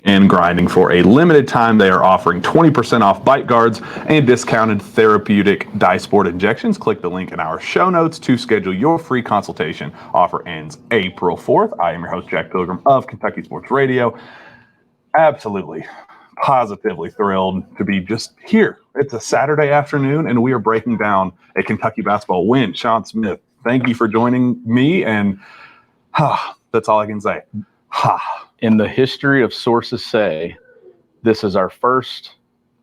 and grinding. For a limited time, they are offering 20% off bite guards and discounted therapeutic dice board injections. Click the link in our show notes to schedule your free consultation. Offer ends April 4th. I am your host, Jack Pilgrim of Kentucky Sports Radio. Absolutely, positively thrilled to be just here. It's a Saturday afternoon, and we are breaking down a Kentucky basketball win. Shawn Smith, thank you for joining me, and that's all I can say. In the history of Sources Say, this is our first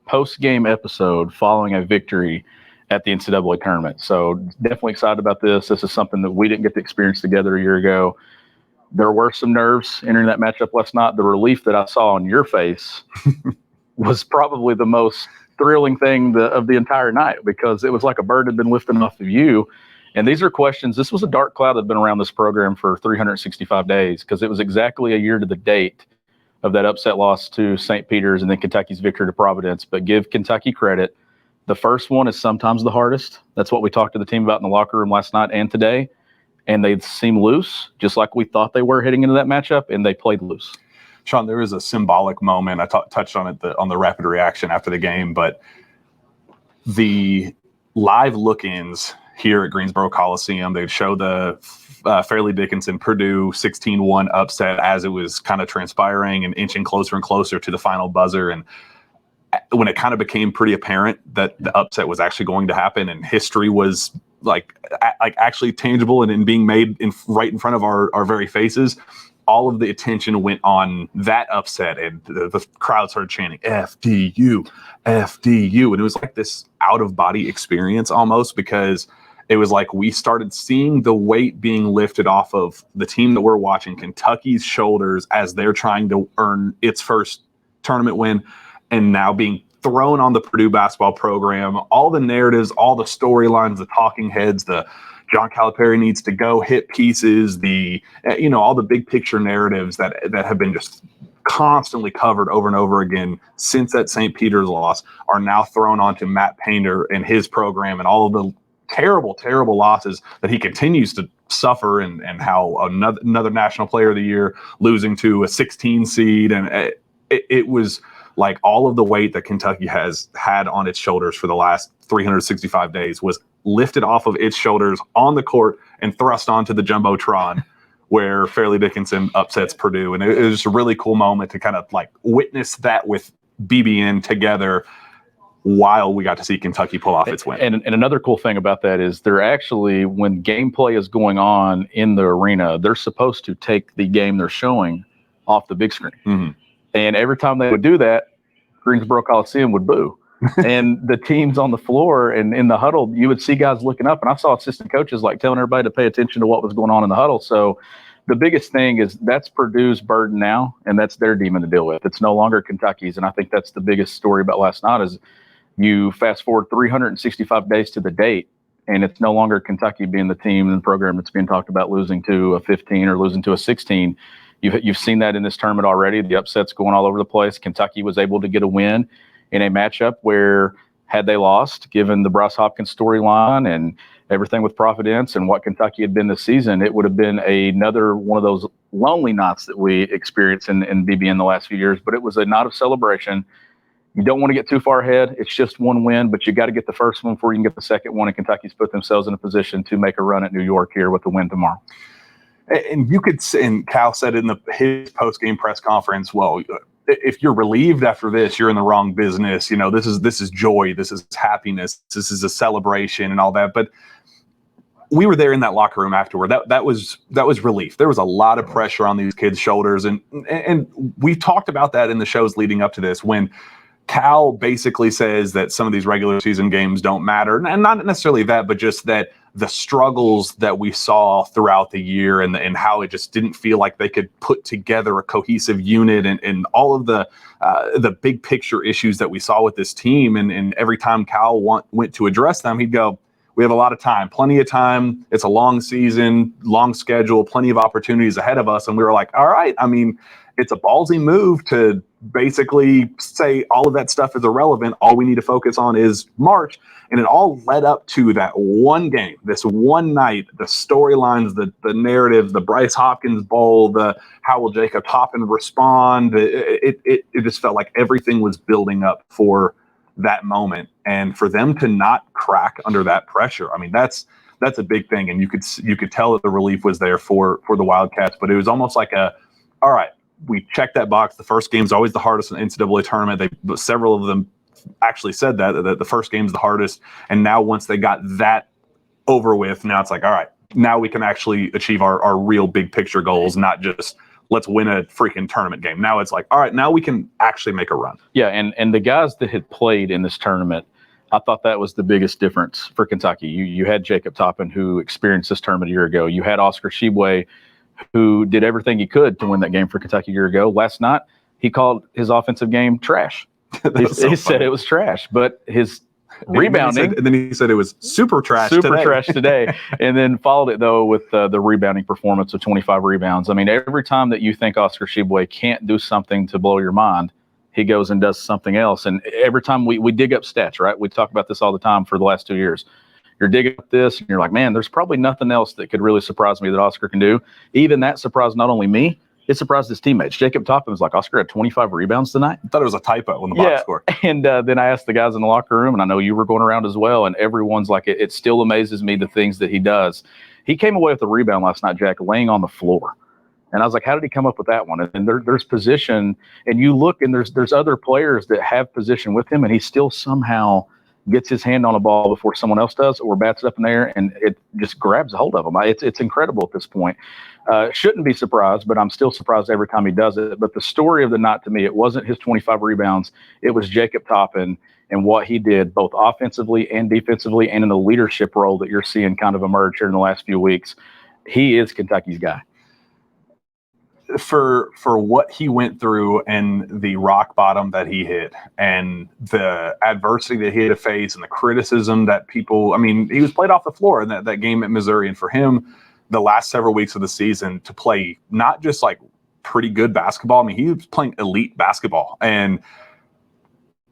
post-game episode following a victory at the NCAA Tournament. So definitely excited about this. This is something that we didn't get to experience together a year ago. There were some nerves entering that matchup last night. The relief that I saw on your face was probably the most thrilling thing of the entire night, because it was like a bird had been lifted off of you. And these are questions. This was a dark cloud that had been around this program for 365 days, because it was exactly a year to the date of that upset loss to St. Peter's and then Kentucky's victory to Providence. But give Kentucky credit. The first one is sometimes the hardest. That's what we talked to the team about in the locker room last night and today. And they seem loose, just like we thought they were heading into that matchup, and they played loose. Shawn, there is a symbolic moment. I touched on it on the rapid reaction after the game, but the live look-ins here at Greensboro Coliseum, they'd show the Fairleigh Dickinson Purdue 16-1 upset as it was kind of transpiring and inching closer and closer to the final buzzer. And when it kind of became pretty apparent that the upset was actually going to happen and history was like actually tangible and being made right in front of our very faces, all of the attention went on that upset, and the crowd started chanting FDU, FDU. And it was like this out-of-body experience almost, because it was like we started seeing the weight being lifted off of the team that we're watching, Kentucky's shoulders, as they're trying to earn its first tournament win, and now being thrown on the Purdue basketball program. All the narratives, all the storylines, the talking heads, the John Calipari needs to go hit pieces, all the big picture narratives that have been just constantly covered over and over again since that St. Peter's loss are now thrown onto Matt Painter and his program, and all of the terrible, terrible losses that he continues to suffer, and how another National Player of the Year losing to a 16 seed. And it was like all of the weight that Kentucky has had on its shoulders for the last 365 days was lifted off of its shoulders on the court and thrust onto the Jumbotron where Fairleigh Dickinson upsets Purdue. And it was just a really cool moment to kind of like witness that with BBN together while we got to see Kentucky pull off its win. And another cool thing about that is they're actually, when gameplay is going on in the arena, they're supposed to take the game they're showing off the big screen. Mm-hmm. And every time they would do that, Greensboro Coliseum would boo. And the teams on the floor and in the huddle, you would see guys looking up. And I saw assistant coaches like telling everybody to pay attention to what was going on in the huddle. So the biggest thing is that's Purdue's burden now, and that's their demon to deal with. It's no longer Kentucky's. And I think that's the biggest story about last night is you fast forward 365 days to the date, and it's no longer Kentucky being the team and the program that's being talked about losing to a 15 or losing to a 16. You've seen that in this tournament already. The upsets going all over the place. Kentucky was able to get a win in a matchup where, had they lost, given the Bryce Hopkins storyline and everything with Providence and what Kentucky had been this season, it would have been another one of those lonely nights that we experienced in BBN the last few years. But it was a night of celebration. You don't want to get too far ahead. It's just one win, but you got to get the first one before you can get the second one. And Kentucky's put themselves in a position to make a run at New York here with the win tomorrow. And you could, and Cal said in his post-game press conference, well, if you're relieved after this, you're in the wrong business. This is joy, this is happiness, this is a celebration and all that. But we were there in that locker room afterward. That was relief. There was a lot of pressure on these kids' shoulders, and we talked about that in the shows leading up to this, when Cal basically says that some of these regular season games don't matter, and not necessarily that, but just that the struggles that we saw throughout the year and how it just didn't feel like they could put together a cohesive unit, and all of the big picture issues that we saw with this team. And every time Cal went to address them, he'd go, we have a lot of time, plenty of time. It's a long season, long schedule, plenty of opportunities ahead of us. And we were like, all right, I mean, it's a ballsy move to basically say all of that stuff is irrelevant. All we need to focus on is March. And it all led up to that one game, this one night, the storylines, the narrative, the Bryce Hopkins Bowl, the how will Jacob Toppin respond. It just felt like everything was building up for that moment. And for them to not crack under that pressure, I mean, that's a big thing. And you could tell that the relief was there for the Wildcats, but it was almost like all right, we checked that box. The first game's always the hardest in the NCAA tournament. Several of them actually said that the first game's the hardest. And now once they got that over with, now it's like, all right, now we can actually achieve our real big picture goals, not just let's win a freaking tournament game. Now it's like, all right, now we can actually make a run. Yeah, and the guys that had played in this tournament, I thought that was the biggest difference for Kentucky. You had Jacob Toppin, who experienced this tournament a year ago. You had Oscar Tshiebwe, who did everything he could to win that game for Kentucky a year ago. Last night, he called his offensive game trash. He said it was trash, but his rebounding. And then he said it was super trash today. And then followed it, though, with the rebounding performance of 25 rebounds. I mean, every time that you think Oscar Tshiebwe can't do something to blow your mind, he goes and does something else. And every time we dig up stats, right? We talk about this all the time for the last 2 years. You're digging up this, and you're like, man, there's probably nothing else that could really surprise me that Oscar can do. Even that surprised not only me, it surprised his teammates. Jacob Toppin was like, Oscar had 25 rebounds tonight. I thought it was a typo in the box score. And then I asked the guys in the locker room, and I know you were going around as well, and everyone's like, it still amazes me the things that he does. He came away with a rebound last night, Jack, laying on the floor. And I was like, how did he come up with that one? And there's position, and you look, and there's other players that have position with him, and he still somehow gets his hand on a ball before someone else does, or bats it up in the air, and it just grabs a hold of him. It's incredible at this point. Shouldn't be surprised, but I'm still surprised every time he does it. But the story of the night to me, it wasn't his 25 rebounds. It was Jacob Toppin and what he did both offensively and defensively, and in the leadership role that you're seeing kind of emerge here in the last few weeks. He is Kentucky's guy. For what he went through and the rock bottom that he hit and the adversity that he had to face and the criticism that people, I mean, he was played off the floor in that game at Missouri. And for him, the last several weeks of the season to play not just like pretty good basketball. I mean, he was playing elite basketball, and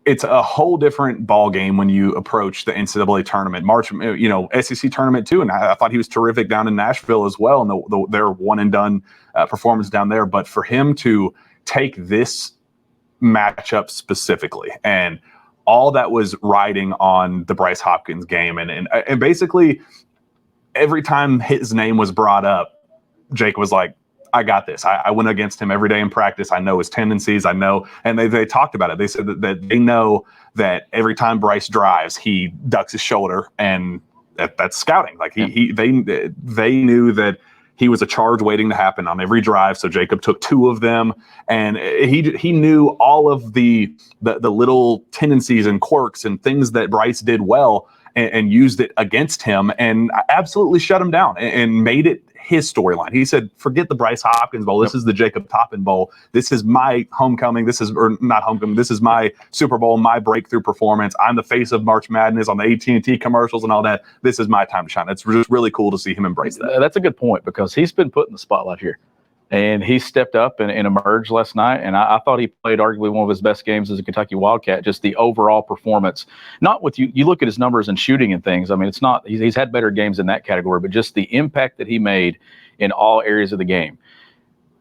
it's a whole different ball game when you approach the NCAA tournament, March, SEC tournament too. And I thought he was terrific down in Nashville as well, and their one and done performance down there. But for him to take this matchup specifically, and all that was riding on the Bryce Hopkins game, and basically every time his name was brought up, Jake was like, I got this. I went against him every day in practice. I know his tendencies. I know, and they talked about it. They said that they know that every time Bryce drives, he ducks his shoulder, and that's scouting. Like they knew that he was a charge waiting to happen on every drive. So Jacob took 2 of them, and he knew all of the little tendencies and quirks and things that Bryce did well, and used it against him, and absolutely shut him down and made it his storyline. He said, forget the Bryce Hopkins Bowl. This is the Jacob Toppin Bowl. This is my homecoming. This is my Super Bowl, my breakthrough performance. I'm the face of March Madness on the AT&T commercials and all that. This is my time to shine. It's just really cool to see him embrace that. That's a good point, because he's been put in the spotlight here. And he stepped up and emerged last night. And I thought he played arguably one of his best games as a Kentucky Wildcat, just the overall performance. Not with you look at his numbers and shooting and things. I mean, it's not, he's had better games in that category, but just the impact that he made in all areas of the game.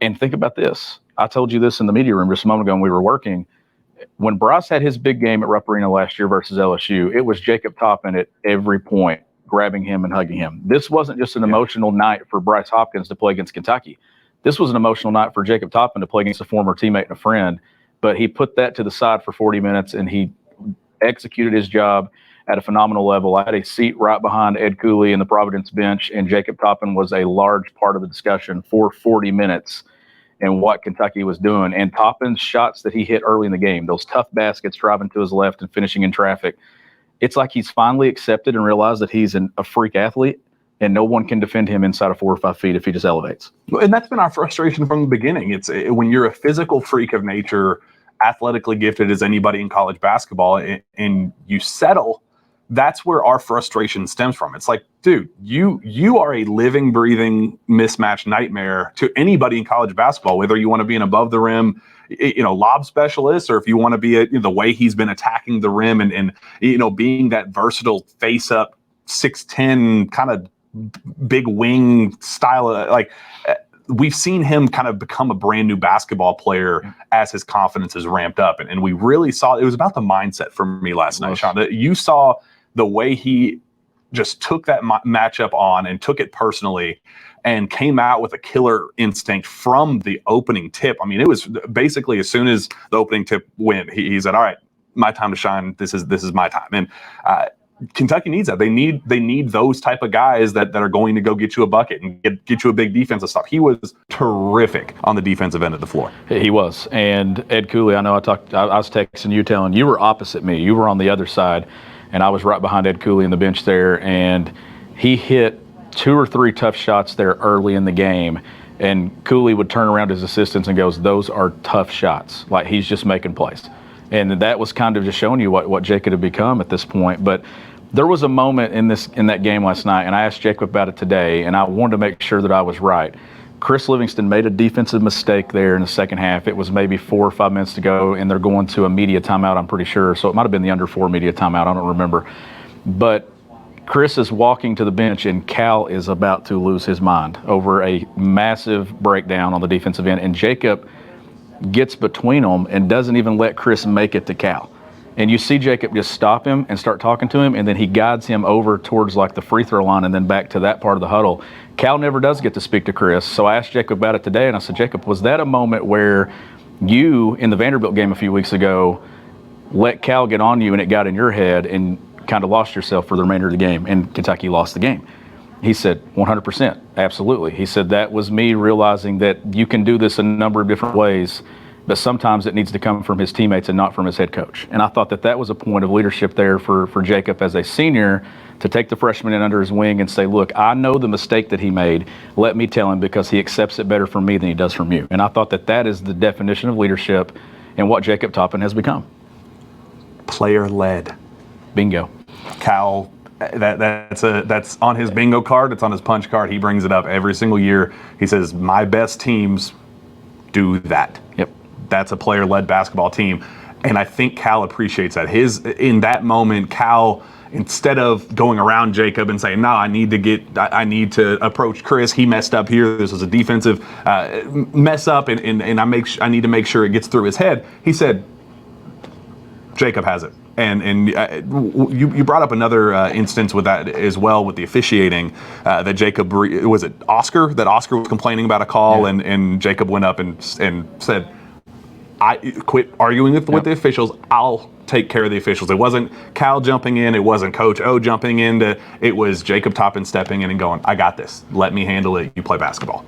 And think about this. I told you this in the media room just a moment ago when we were working. When Bryce had his big game at Rupp Arena last year versus LSU, it was Jacob Toppin at every point, grabbing him and hugging him. This wasn't just an emotional night for Bryce Hopkins to play against Kentucky. This was an emotional night for Jacob Toppin to play against a former teammate and a friend, but he put that to the side for 40 minutes, and he executed his job at a phenomenal level. I had a seat right behind Ed Cooley in the Providence bench, and Jacob Toppin was a large part of the discussion for 40 minutes and what Kentucky was doing. And Toppin's shots that he hit early in the game, those tough baskets driving to his left and finishing in traffic, it's like he's finally accepted and realized that he's a freak athlete, and no one can defend him inside of 4 or 5 feet if he just elevates. And that's been our frustration from the beginning. It's when you're a physical freak of nature, athletically gifted as anybody in college basketball, and you settle that's where our frustration stems from. It's like, dude, you are a living, breathing mismatch nightmare to anybody in college basketball, whether you want to be an above the rim, lob specialist, or if you want to be the way he's been attacking the rim and being that versatile face up 6'10" kind of big wing style. We've seen him kind of become a brand new basketball player as his confidence has ramped up. And we really saw, it was about the mindset for me last night, Shawn. You saw the way he just took that matchup on and took it personally and came out with a killer instinct from the opening tip. I mean, it was basically as soon as the opening tip went, he said, all right, my time to shine. This is my time. And Kentucky needs that. They need those type of guys that are going to go get you a bucket and get you a big defensive stop. He was terrific on the defensive end of the floor. He was. And Ed Cooley, I know I was texting you, telling you were opposite me. You were on the other side, and I was right behind Ed Cooley in the bench there, and he hit 2 or 3 tough shots there early in the game, and Cooley would turn around to his assistants and goes, those are tough shots. Like, he's just making plays. And that was kind of just showing you what Jacob had become at this point. But there was a moment in that game last night, and I asked Jacob about it today, and I wanted to make sure that I was right. Chris Livingston made a defensive mistake there in the second half. It was maybe 4 or 5 minutes to go, and they're going to a media timeout, I'm pretty sure. So it might have been the under 4 media timeout. I don't remember. But Chris is walking to the bench, and Cal is about to lose his mind over a massive breakdown on the defensive end. And Jacob gets between them and doesn't even let Chris make it to Cal. And you see Jacob just stop him and start talking to him, and then he guides him over towards like the free throw line and then back to that part of the huddle. Cal never does get to speak to Chris. So I asked Jacob about it today, and I said, Jacob, was that a moment where you, in the Vanderbilt game a few weeks ago, let Cal get on you and it got in your head and kind of lost yourself for the remainder of the game, and Kentucky lost the game? He said, 100%, absolutely. He said, that was me realizing that you can do this a number of different ways, but sometimes it needs to come from his teammates and not from his head coach. And I thought that was a point of leadership there for Jacob as a senior to take the freshman in under his wing and say, look, I know the mistake that he made. Let me tell him, because he accepts it better from me than he does from you. And I thought that is the definition of leadership and what Jacob Toppin has become. Player-led. Bingo. Cal, that's on his bingo card. It's on his punch card. He brings it up every single year. He says, my best teams do that. Yep. That's a player-led basketball team. And I think Cal appreciates that. In that moment, Cal, instead of going around Jacob and saying, no, I need to approach Chris. He messed up here. This was a defensive mess up, and I need to make sure it gets through his head. He said, Jacob has it. And you brought up another instance with that as well, with the officiating, that Jacob, was it Oscar? That Oscar was complaining about a call, yeah. and Jacob went up and said, I quit arguing with the officials. I'll take care of the officials. It wasn't Cal jumping in. It wasn't Coach O jumping in. It was Jacob Toppin stepping in and going, I got this. Let me handle it. You play basketball.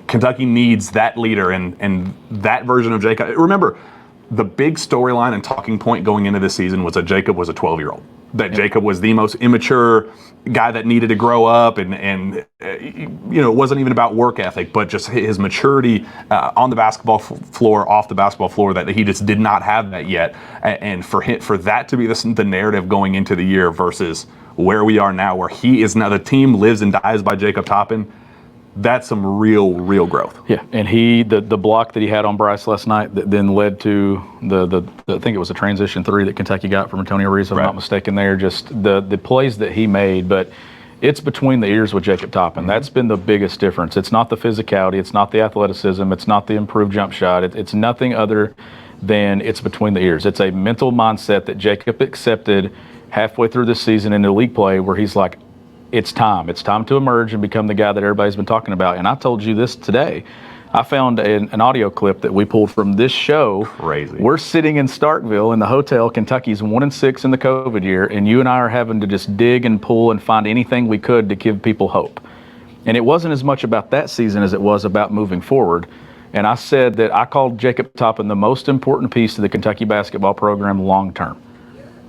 Kentucky needs that leader, and that version of Jacob. Remember, the big storyline and talking point going into this season was that Jacob was a 12-year-old. That Jacob was the most immature guy that needed to grow up, and it wasn't even about work ethic, but just his maturity on the basketball floor, off the basketball floor, that he just did not have that yet. And for that to be the narrative going into the year versus where we are now, where he is now, the team lives and dies by Jacob Toppin. That's some real growth. Yeah, and the block that he had on Bryce last night that then led to the I think it was a transition 3 that Kentucky got from Antonio Reeves, if I'm not mistaken there. Just the plays that he made, but it's between the ears with Jacob Toppin. Mm-hmm. That's been the biggest difference. It's not the physicality, it's not the athleticism, it's not the improved jump shot. It's nothing other than it's between the ears. It's a mental mindset that Jacob accepted halfway through this season in the league play, where he's like, it's time to emerge and become the guy that everybody's been talking about. And I told you this today. I found an audio clip that we pulled from this show. Crazy. We're sitting in Starkville in the hotel. Kentucky's 1-6 in the COVID year, and you and I are having to just dig and pull and find anything we could to give people hope. And it wasn't as much about that season as it was about moving forward. And I said that I called Jacob Toppin the most important piece to the Kentucky basketball program long term.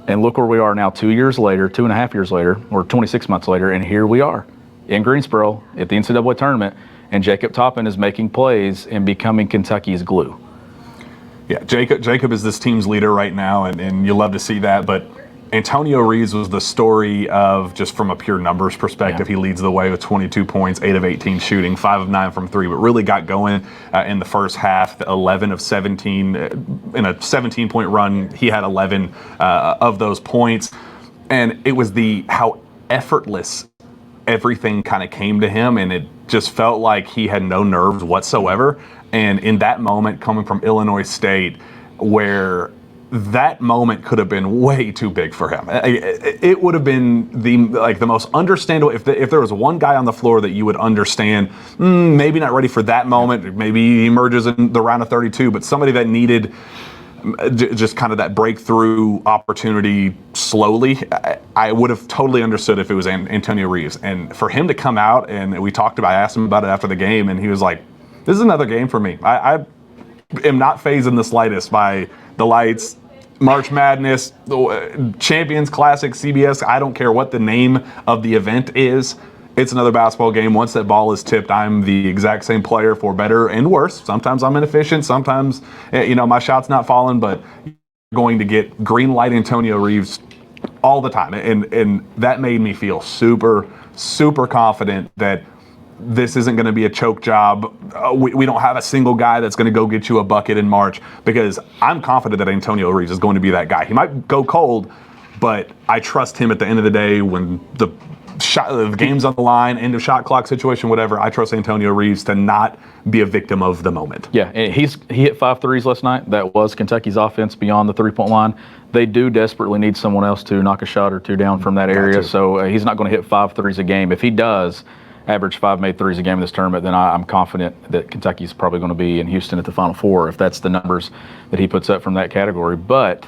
And look where we are now 2 years later, 2.5 years later, or 26 months later, and here we are in Greensboro at the NCAA Tournament, and Jacob Toppin is making plays and becoming Kentucky's glue. Yeah, Jacob is this team's leader right now, and you love to see that, but Antonio Reeves was the story of, just from a pure numbers perspective, he leads the way with 22 points, 8 of 18 shooting, 5 of 9 from 3, but really got going in the first half, 11 of 17. In a 17-point run, he had 11 of those points. And it was how effortless everything kind of came to him, and it just felt like he had no nerves whatsoever. And in that moment, coming from Illinois State, where that moment could have been way too big for him. It would have been the most understandable. If there was one guy on the floor that you would understand, maybe not ready for that moment, maybe he emerges in the round of 32, but somebody that needed just kind of that breakthrough opportunity slowly, I would have totally understood if it was Antonio Reeves. And for him to come out, and I asked him about it after the game, and he was like, this is another game for me. I am not fazed in the slightest by the lights, March Madness, the Champions Classic, CBS. I don't care what the name of the event is. It's another basketball game. Once that ball is tipped, I'm the exact same player, for better and worse. Sometimes I'm inefficient. Sometimes, my shot's not falling, but you're going to get green light Antonio Reeves all the time. And that made me feel super, super confident that this isn't going to be a choke job. We don't have a single guy that's going to go get you a bucket in March, because I'm confident that Antonio Reeves is going to be that guy. He might go cold, but I trust him at the end of the day when the game's on the line, end of shot clock situation, whatever. I trust Antonio Reeves to not be a victim of the moment. Yeah, and he hit 5 threes last night. That was Kentucky's offense beyond the three-point line. They do desperately need someone else to knock a shot or two down from that area, so he's not going to hit 5 threes a game. If he does average 5 made threes a game in this tournament, then I'm confident that Kentucky's probably going to be in Houston at the Final Four, if that's the numbers that he puts up from that category. But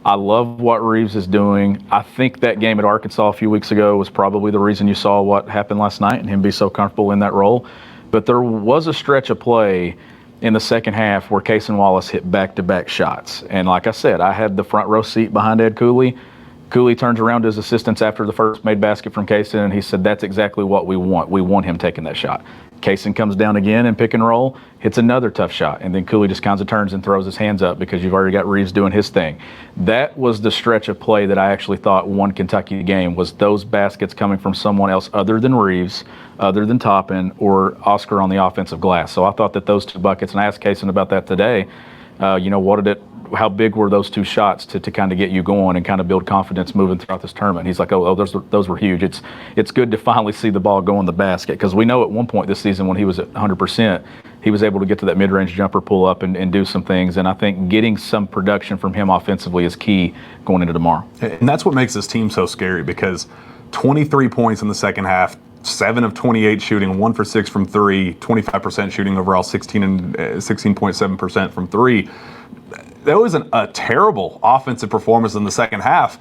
I love what Reeves is doing. I think that game at Arkansas a few weeks ago was probably the reason you saw what happened last night and him be so comfortable in that role. But there was a stretch of play in the second half where Cason Wallace hit back-to-back shots. And like I said, I had the front row seat behind Ed Cooley. Cooley turns around to his assistants after the first made basket from Cason, and he said, that's exactly what we want. We want him taking that shot. Cason comes down again and pick and roll, hits another tough shot, and then Cooley just kind of turns and throws his hands up because you've already got Reeves doing his thing. That was the stretch of play that I actually thought won Kentucky the game, was those baskets coming from someone else other than Reeves, other than Toppin, or Oscar on the offensive glass. So I thought that those 2 buckets, and I asked Cason about that today, how big were those 2 shots to kind of get you going and kind of build confidence moving throughout this tournament? He's like, those were huge. It's good to finally see the ball go in the basket, because we know at one point this season when he was at 100%, he was able to get to that mid-range jumper, pull up, and do some things. And I think getting some production from him offensively is key going into tomorrow. And that's what makes this team so scary, because 23 points in the second half, 7 of 28 shooting, 1 for 6 from 3, 25% shooting overall, 16.7% from 3. That wasn't a terrible offensive performance in the second half,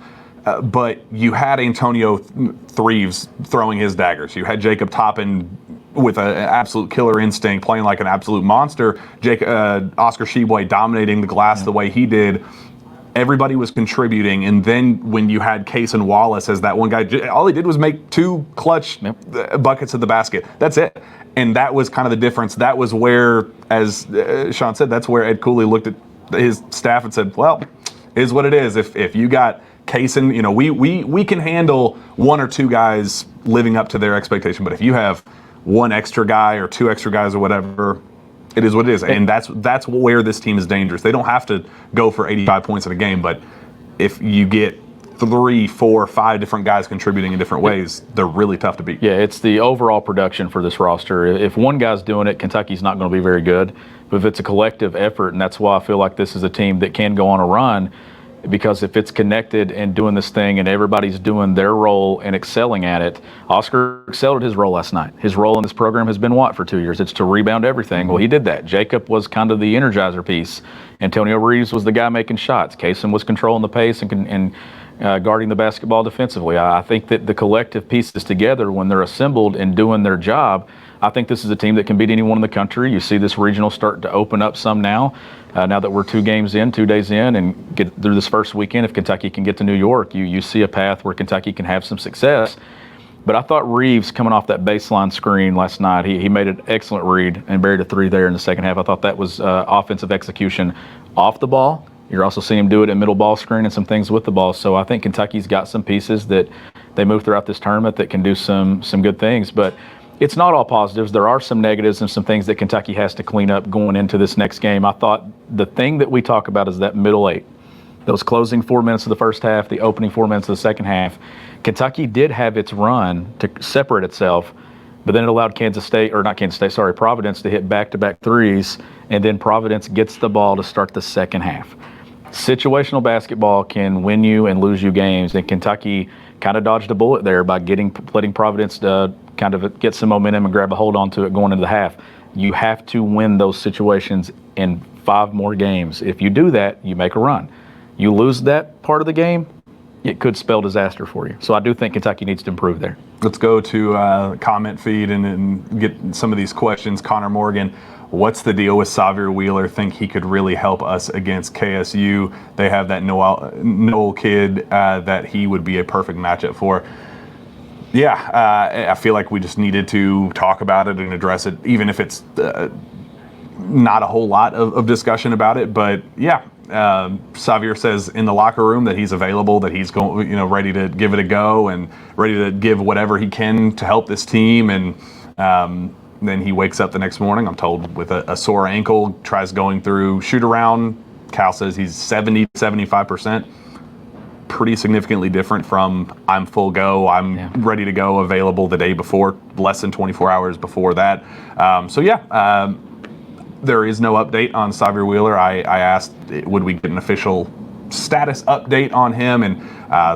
but you had Antonio Reeves throwing his daggers. You had Jacob Toppin with an absolute killer instinct, playing like an absolute monster. Oscar Tshiebwe dominating the glass the way he did. Everybody was contributing, and then when you had Cason Wallace as that one guy, all he did was make 2 clutch buckets at the basket. That's it. And that was kind of the difference. That was where, as Shawn said, that's where Ed Cooley looked at his staff and said, well, it is what it is. If you got Cason, we can handle 1 or 2 guys living up to their expectation. But if you have 1 extra guy or 2 extra guys or whatever, it is what it is. And that's where this team is dangerous. They don't have to go for 85 points in a game, but if you get 3, 4, 5 different guys contributing in different ways, they're really tough to beat. Yeah, it's the overall production for this roster. If one guy's doing it, Kentucky's not going to be very good. But if it's a collective effort, and that's why I feel like this is a team that can go on a run, because if it's connected and doing this thing and everybody's doing their role and excelling at it. Oscar excelled at his role last night. His role in this program has been what for 2 years? It's to rebound everything. Well, he did that. Jacob was kind of the energizer piece. Antonio Reeves was the guy making shots. Cason was controlling the pace and guarding the basketball defensively. I think that the collective pieces together, when they're assembled and doing their job, I think this is a team that can beat anyone in the country. You see this regional starting to open up some now. Now that we're 2 days in, and get through this first weekend, if Kentucky can get to New York, you see a path where Kentucky can have some success. But I thought Reeves, coming off that baseline screen last night, he made an excellent read and buried a 3 there in the second half. I thought that was offensive execution off the ball You're also seeing him do it at middle ball screen and some things with the ball. So I think Kentucky's got some pieces that they move throughout this tournament that can do some good things. But it's not all positives. There are some negatives and some things that Kentucky has to clean up going into this next game. I thought the thing that we talk about is that middle eight. Those closing 4 minutes of the first half, the opening 4 minutes of the second half. Kentucky did have its run to separate itself, but then it allowed Providence to hit back-to-back threes, and then Providence gets the ball to start the second half. Situational basketball can win you and lose you games, and Kentucky kind of dodged a bullet there by letting Providence kind of get some momentum and grab a hold onto it going into the half. You have to win those situations in 5 more games. If you do that, you make a run. You lose that part of the game, it could spell disaster for you. So I do think Kentucky needs to improve there. Let's go to comment feed and get some of these questions. Connor Morgan, what's the deal with Xavier Wheeler? Think he could really help us against KSU? They have that Noel kid that he would be a perfect matchup for. Yeah, I feel like we just needed to talk about it and address it, even if it's not a whole lot of discussion about it. But yeah, Xavier says in the locker room that he's available, that he's going, ready to give it a go and ready to give whatever he can to help this team. And then he wakes up the next morning, I'm told, with a sore ankle, tries going through shoot around. Cal says he's 70 to 75%. Pretty significantly different from I'm full go, I'm ready to go, available the day before, less than 24 hours before that. There is no update on Xavier Wheeler. I asked, would we get an official status update on him? And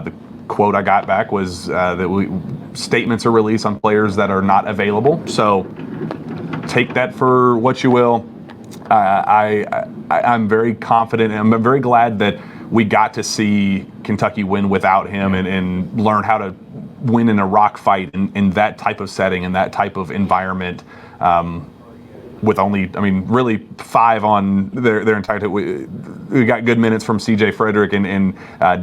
the quote I got back was that statements are released on players that are not available. So take that for what you will. I'm very confident, and I'm very glad that we got to see Kentucky win without him and learn how to win in a rock fight in that type of setting and that type of environment. With only, really 5 on their entire team. We got good minutes from C.J. Frederick and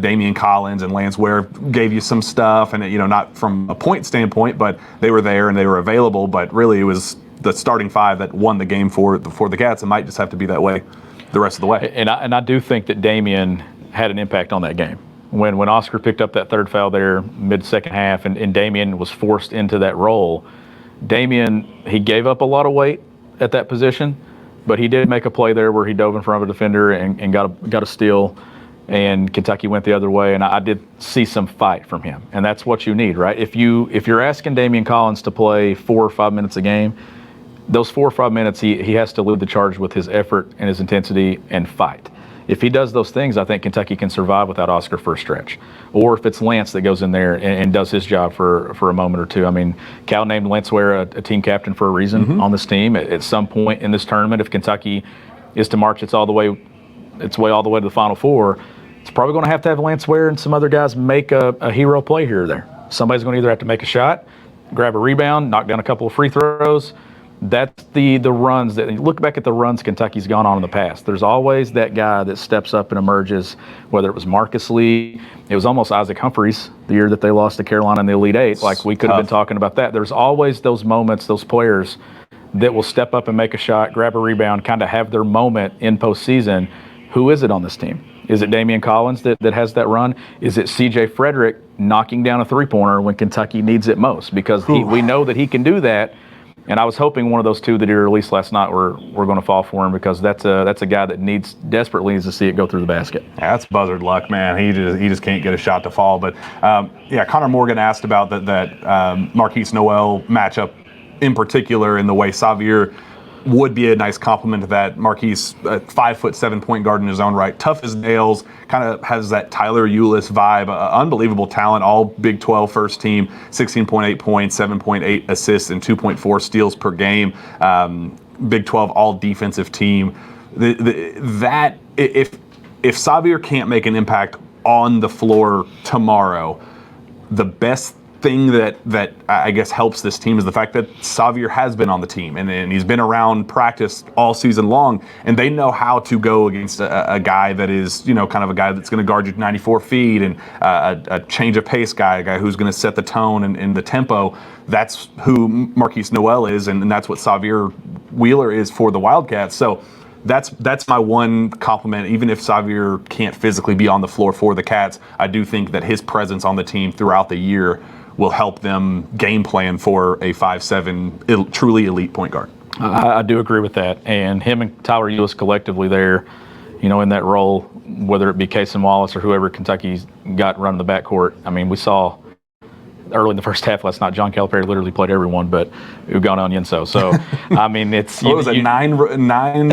Damian Collins, and Lance Ware gave you some stuff, and not from a point standpoint, but they were there and they were available. But really, it was the starting 5 that won the game for the Cats, and might just have to be that way the rest of the way. And I do think that Damian had an impact on that game. When Oscar picked up that third foul there mid-second half, and Damian was forced into that role, Damian, he gave up a lot of weight at that position, but he did make a play there where he dove in front of a defender and got a steal, and Kentucky went the other way, and I did see some fight from him, and that's what you need, right? If you're asking Damian Collins to play 4 or 5 minutes a game, those 4 or 5 minutes he has to lead the charge with his effort and his intensity and fight. If he does those things, I think Kentucky can survive without Oscar for a stretch. Or if it's Lance that goes in there and does his job for a moment or two. Cal named Lance Ware a team captain for a reason on this team. At some point in this tournament, if Kentucky is to march its way all the way to the Final Four, it's probably going to have Lance Ware and some other guys make a hero play here or there. Somebody's going to either have to make a shot, grab a rebound, knock down a couple of free throws. That's the runs that, look back at the runs Kentucky's gone on in the past. There's always that guy that steps up and emerges, whether it was Marcus Lee, it was almost Isaac Humphries the year that they lost to Carolina in the Elite Eight. Like, we could have been talking about that. There's always those moments, those players that will step up and make a shot, grab a rebound, kind of have their moment in postseason. Who is it on this team? Is it Damian Collins that has that run? Is it C.J. Frederick knocking down a three-pointer when Kentucky needs it most? Because we know that he can do that. And I was hoping one of those 2 that he released last night were going to fall for him, because that's a guy that desperately needs to see it go through the basket. Yeah, that's buzzard luck, man. He just can't get a shot to fall. But Connor Morgan asked about that Marquise Noel matchup in particular, and the way Xavier would be a nice complement to that. Marquise, 5'7" point guard in his own right, tough as nails, kind of has that Tyler Ulis vibe, unbelievable talent, all Big 12 first team, 16.8 points, 7.8 assists, and 2.4 steals per game. Big 12 all defensive team. If Xavier can't make an impact on the floor tomorrow, the best thing that I guess helps this team is the fact that Xavier has been on the team and he's been around practice all season long, and they know how to go against a guy that is, kind of a guy that's going to guard you 94 feet and a change of pace guy, a guy who's going to set the tone and the tempo. That's who Marquise Noel is, and that's what Xavier Wheeler is for the Wildcats. So that's my one compliment. Even if Xavier can't physically be on the floor for the Cats, I do think that his presence on the team throughout the year will help them game plan for a 5'7" truly elite point guard. I do agree with that. And him and Tyler Ulis collectively there, in that role, whether it be Cason Wallace or whoever Kentucky's got running the backcourt. I mean, we saw early in the first half last night, John Calipari literally played everyone but Ugonna. So, I mean, it's... What was it, nine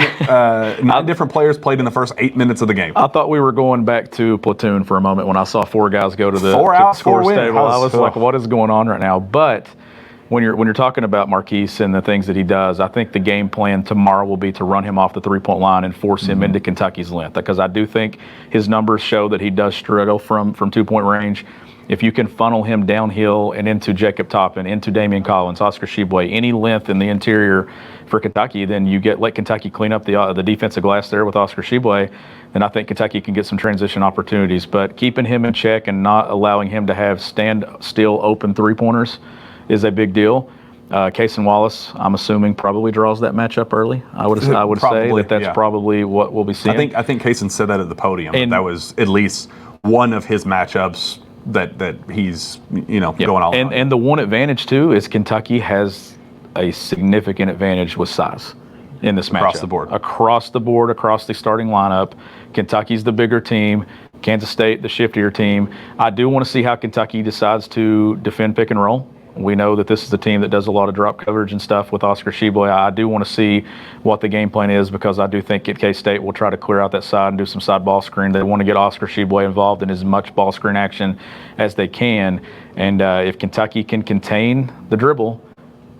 different players played in the first 8 minutes of the game. I thought we were going back to platoon for a moment when I saw 4 guys go to the score table. I was like, what is going on right now? But when you're talking about Marquise and the things that he does, I think the game plan tomorrow will be to run him off the three-point line and force him into Kentucky's length, because I do think his numbers show that he does struggle from two-point range. If you can funnel him downhill and into Jacob Toppin, into Damian Collins, Oscar Tshiebwe, any length in the interior for Kentucky, then you let Kentucky clean up the defensive glass there with Oscar Tshiebwe, then I think Kentucky can get some transition opportunities. But keeping him in check and not allowing him to have stand-still open three-pointers is a big deal. Cason Wallace, I'm assuming, probably draws that matchup early. I would say that's probably what we'll be seeing. I think Cason said that at the podium. And that was at least one of his matchups that he's going all in. And the one advantage too is Kentucky has a significant advantage with size in this matchup. Across the board, across the starting lineup. Kentucky's the bigger team. Kansas State, the shiftier team. I do want to see how Kentucky decides to defend pick and roll. We know that this is a team that does a lot of drop coverage and stuff with Oscar Tshiebwe. I do want to see what the game plan is, because I do think K-State will try to clear out that side and do some side ball screen. They want to get Oscar Tshiebwe involved in as much ball screen action as they can. And if Kentucky can contain the dribble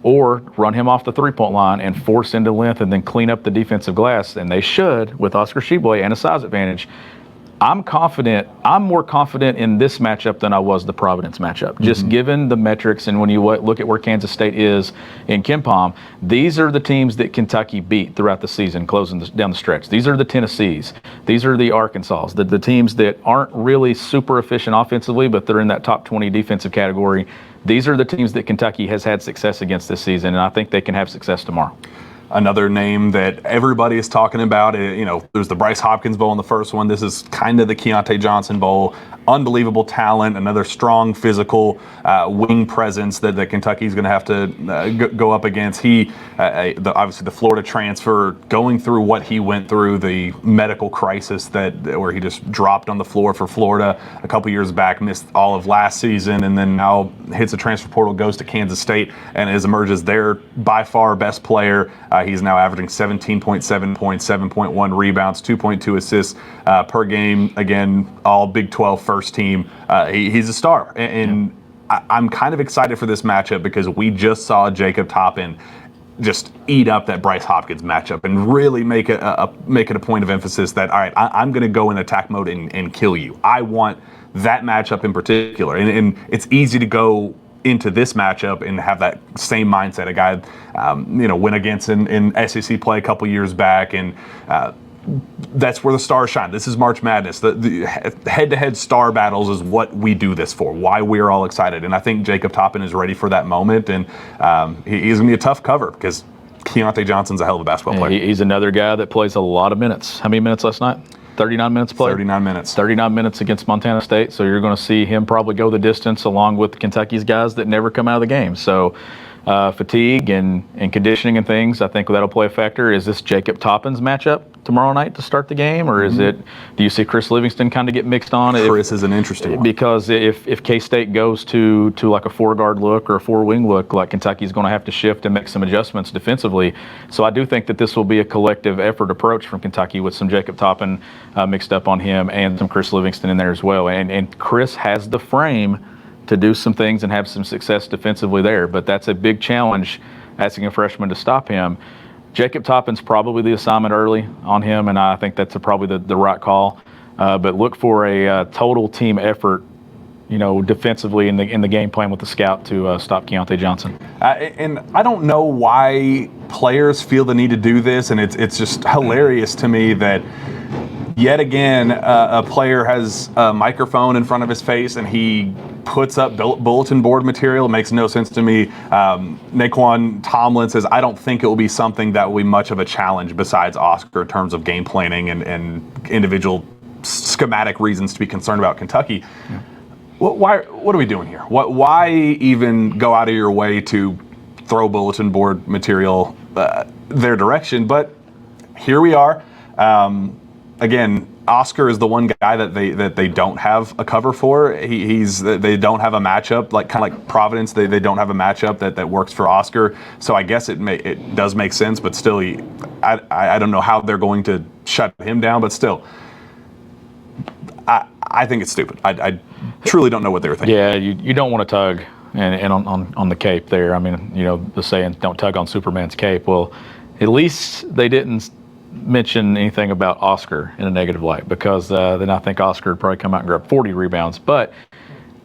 or run him off the three-point line and force into length and then clean up the defensive glass, and they should with Oscar Tshiebwe and a size advantage, I'm more confident in this matchup than I was the Providence matchup. Just given the metrics, and when you look at where Kansas State is in KenPom, these are the teams that Kentucky beat throughout the season, closing down the stretch. These are the Tennessees. These are the Arkansas, the teams that aren't really super efficient offensively, but they're in that top 20 defensive category. These are the teams that Kentucky has had success against this season, and I think they can have success tomorrow. Another name that everybody is talking about, there's the Bryce Hopkins Bowl in the first one. This is kind of the Keontae Johnson Bowl. Unbelievable talent, another strong physical wing presence that Kentucky's going to have to go up against. Obviously the Florida transfer, going through what he went through, the medical crisis where he just dropped on the floor for Florida a couple years back, missed all of last season, and then now hits the transfer portal, goes to Kansas State, and emerges their by far best player. He's now averaging 17.7 points, 7.1 rebounds, 2.2 assists per game. Again, all Big 12 first team. He's a star. And I'm kind of excited for this matchup because we just saw Jacob Toppin just eat up that Bryce Hopkins matchup and really make it a point of emphasis that, all right, I'm going to go in attack mode and kill you. I want that matchup in particular. And it's easy to go into this matchup and have that same mindset. A guy, went against in SEC play a couple years back, and that's where the stars shine. This is March Madness. The head-to-head star battles is what we do this for, why we're all excited. And I think Jacob Toppin is ready for that moment, and he's going to be a tough cover because Keontae Johnson's a hell of a basketball player. He's another guy that plays a lot of minutes. How many minutes last night? 39 minutes played? 39 minutes. 39 minutes against Montana State. So you're going to see him probably go the distance along with Kentucky's guys that never come out of the game. So fatigue and conditioning and things, I think that'll play a factor. Is this Jacob Toppin's matchup tomorrow night to start the game, or is it? Do you see Chris Livingston kind of get mixed on? Chris is an interesting one, because if K-State goes to like a 4-guard look or a 4-wing look, like Kentucky's going to have to shift and make some adjustments defensively. So I do think that this will be a collective effort approach from Kentucky with some Jacob Toppin mixed up on him and some Chris Livingston in there as well. And Chris has the frame to do some things and have some success defensively there, but that's a big challenge asking a freshman to stop him. Jacob Toppin's probably the assignment early on him, and I think that's probably the right call. But look for a total team effort, defensively in the game plan with the scout to stop Keontae Johnson. And I don't know why players feel the need to do this, and it's just hilarious to me that yet again, a player has a microphone in front of his face and he puts up bulletin board material. It makes no sense to me. Naquan Tomlin says, I don't think it will be something that will be much of a challenge besides Oscar in terms of game planning and individual schematic reasons to be concerned about Kentucky. Yeah. What are we doing here? Why even go out of your way to throw bulletin board material their direction? But here we are. Again, Oscar is the one guy that they don't have a cover for. They don't have a matchup kind of like Providence. They don't have a matchup that works for Oscar. So I guess it does make sense, but still, I don't know how they're going to shut him down. But still, I think it's stupid. I truly don't know what they were thinking. Yeah, you don't want to tug and on the cape there. I mean, the saying, don't tug on Superman's cape. Well, at least they didn't mention anything about Oscar in a negative light, because then I think Oscar would probably come out and grab 40 rebounds. But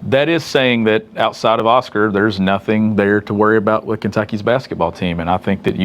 that is saying that outside of Oscar, there's nothing there to worry about with Kentucky's basketball team. And I think that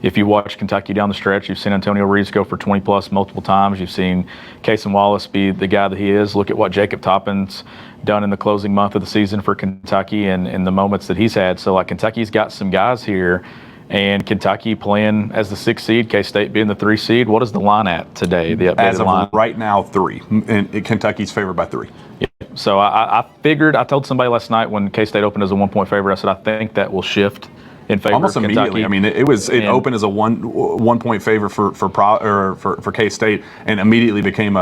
if you watch Kentucky down the stretch, you've seen Antonio Reeves go for 20-plus multiple times. You've seen Cason Wallace be the guy that he is. Look at what Jacob Toppin's done in the closing month of the season for Kentucky and the moments that he's had. So, Kentucky's got some guys here, and Kentucky playing as the 6th seed, K-State being the 3 seed. What is the line at today, the updated as of line? Right now, 3. And Kentucky's favored by 3. Yeah. So I figured, I told somebody last night when K-State opened as a 1-point favorite, I said, I think that will shift in favor almost of Kentucky. Immediately. I mean, it opened as a one point favor for K-State, and immediately became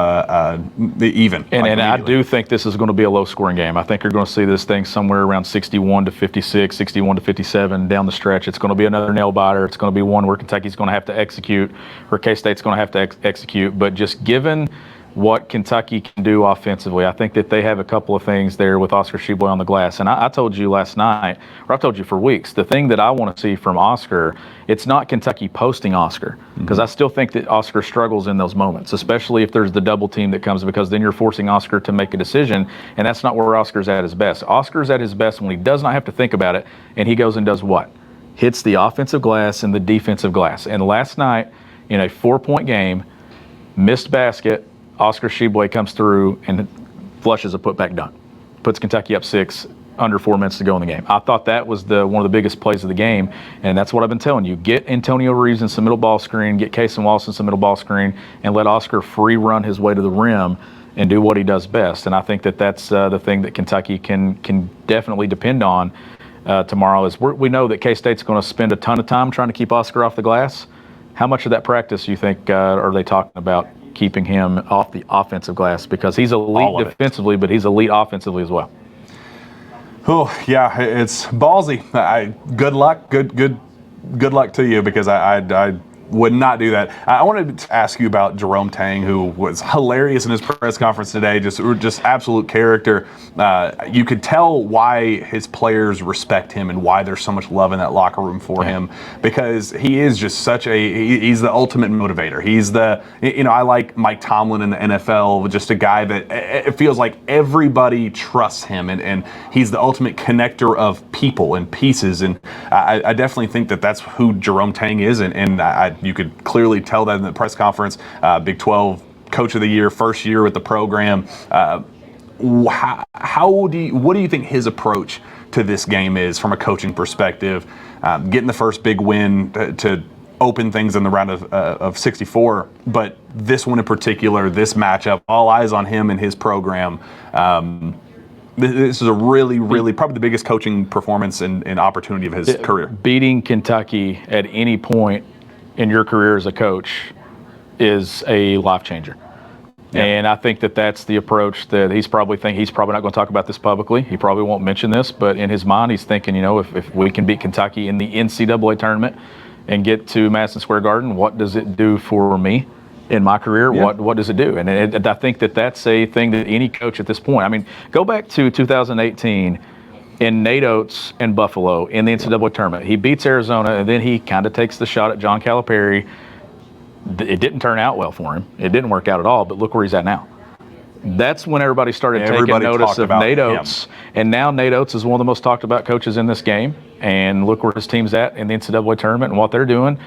even. And I do think this is going to be a low scoring game. I think you're going to see this thing somewhere around 61-56, 61-57 down the stretch. It's going to be another nail biter. It's going to be one where Kentucky's going to have to execute, or K-State's going to have to execute. But just given what Kentucky can do offensively, I think that they have a couple of things there with Oscar Tshiebwe on the glass. And I told you last night, or I've told you for weeks, the thing that I want to see from Oscar, it's not Kentucky posting Oscar, because I still think that Oscar struggles in those moments, especially if there's the double team that comes, because then you're forcing Oscar to make a decision, and that's not where Oscar's at his best. Oscar's at his best when he does not have to think about it, and he goes and does what? Hits the offensive glass and the defensive glass. And last night, in a 4-point game, missed basket, Oscar Tshiebwe comes through and flushes a putback dunk. Puts Kentucky up 6, under 4 minutes to go in the game. I thought that was one of the biggest plays of the game, and that's what I've been telling you. Get Antonio Reeves in some middle ball screen, get Cason Wallace in some middle ball screen, and let Oscar free run his way to the rim and do what he does best. And I think that that's the thing that Kentucky can definitely depend on tomorrow. Is we know that K-State's going to spend a ton of time trying to keep Oscar off the glass. How much of that practice you think are they talking about keeping him off the offensive glass? Because he's elite defensively, but he's elite offensively as well. Oh yeah, it's ballsy. Good luck, good luck to you, because I would not do that. I wanted to ask you about Jerome Tang, who was hilarious in his press conference today, just absolute character. You could tell why his players respect him and why there's so much love in that locker room for him, because he is just he's the ultimate motivator. He's I like Mike Tomlin in the NFL, just a guy that it feels like everybody trusts him, and he's the ultimate connector of people and pieces, and I definitely think that that's who Jerome Tang is, and you could clearly tell that in the press conference. Big 12 Coach of the Year, first year with the program. What do you think his approach to this game is from a coaching perspective? Getting the first big win to open things in the round of 64, but this one in particular, this matchup, all eyes on him and his program. This is a really probably the biggest coaching performance and opportunity of his career. Beating Kentucky at any point in your career as a coach is a life changer. Yeah. And I think that that's the approach that he's probably not going to talk about this publicly. He probably won't mention this, but in his mind, he's thinking, if we can beat Kentucky in the NCAA tournament and get to Madison Square Garden, what does it do for me in my career? Yeah. What does it do? And I think that that's a thing that any coach at this point, I mean, go back to 2018 in Nate Oates and Buffalo in the NCAA tournament. He beats Arizona, and then he kind of takes the shot at John Calipari. It didn't turn out well for him. It didn't work out at all, but look where he's at now. That's when everybody started taking notice of Nate Oates. And now Nate Oates is one of the most talked about coaches in this game. And look where his team's at in the NCAA tournament and what they're doing.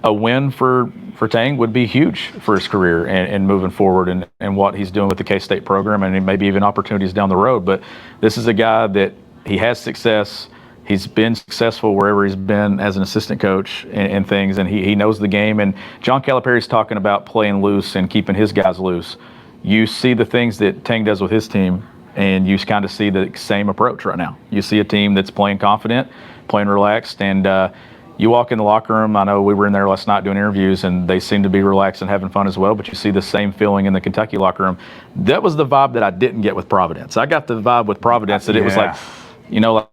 a win for Tang would be huge for his career and moving forward and what he's doing with the K-State program and maybe even opportunities down the road. But this is a guy that he has success. He's been successful wherever he's been as an assistant coach and things, and he knows the game. And John Calipari's talking about playing loose and keeping his guys loose. You see the things that Tang does with his team, and you kind of see the same approach right now. You see a team that's playing confident, playing relaxed, and you walk in the locker room. I know we were in there last night doing interviews, and they seem to be relaxed and having fun as well, but you see the same feeling in the Kentucky locker room. That was the vibe that I didn't get with Providence. I got the vibe with Providence that it was like,